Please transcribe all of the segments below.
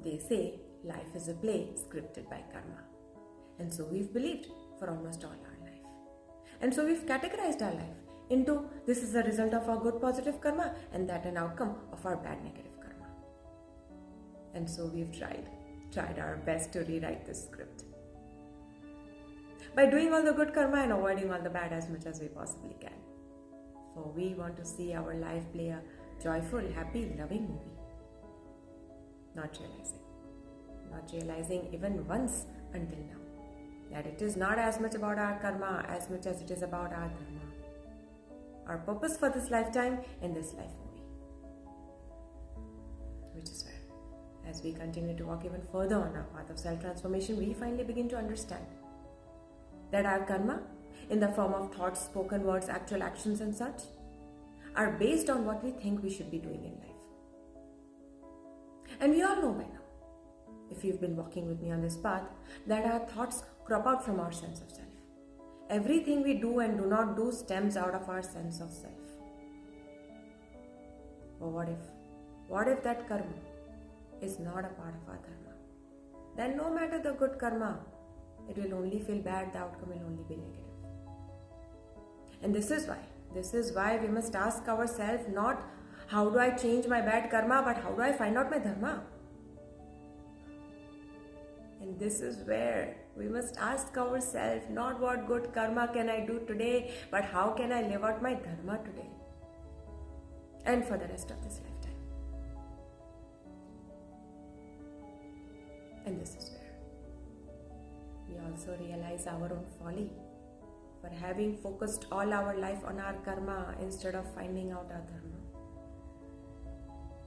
They say life is a play scripted by karma. And so we've believed for almost all our life. And so we've categorized our life into this is a result of our good positive karma and that an outcome of our bad negative karma. And so we've tried our best to rewrite this script by doing all the good karma and avoiding all the bad as much as we possibly can. For we want to see our life play a joyful, happy, loving movie. Not realizing even once until now that it is not as much about our karma as much as it is about our dharma, our purpose for this lifetime and this life movie. Which is where, as we continue to walk even further on our path of self-transformation, we finally begin to understand that our karma, in the form of thoughts, spoken words, actual actions and such, are based on what we think we should be doing in life. And we all know by now, if you've been walking with me on this path, that our thoughts crop out from our sense of self. Everything we do and do not do stems out of our sense of self. But what if that karma is not a part of our dharma? Then no matter the good karma, it will only feel bad, the outcome will only be negative. And this is why we must ask ourselves not how do I change my bad karma, but how do I find out my dharma? And this is where we must ask ourselves not what good karma can I do today, but how can I live out my dharma today and for the rest of this lifetime. And this is where we also realize our own folly for having focused all our life on our karma instead of finding out our dharma.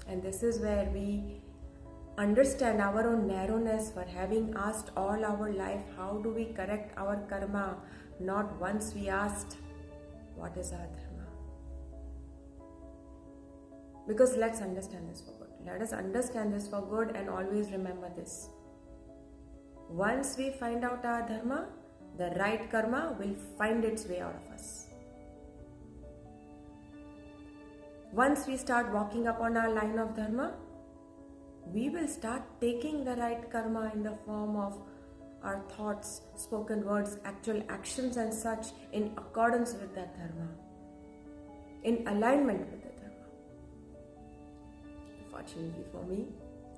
And this is where we understand our own narrowness for having asked all our life, how do we correct our karma? Not once we asked, what is our dharma? Because let's understand this for good. Let us understand this for good and always remember this. Once we find out our dharma, the right karma will find its way out of us. Once we start walking upon our line of dharma, we will start taking the right karma in the form of our thoughts, spoken words, actual actions and such in accordance with that dharma, in alignment with the dharma. Fortunately for me,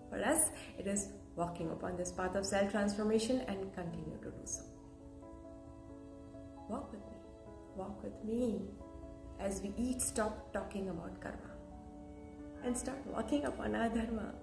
for us, it is walking upon this path of self-transformation and continue to do so. Walk with me as we each stop talking about karma and start walking upon our dharma.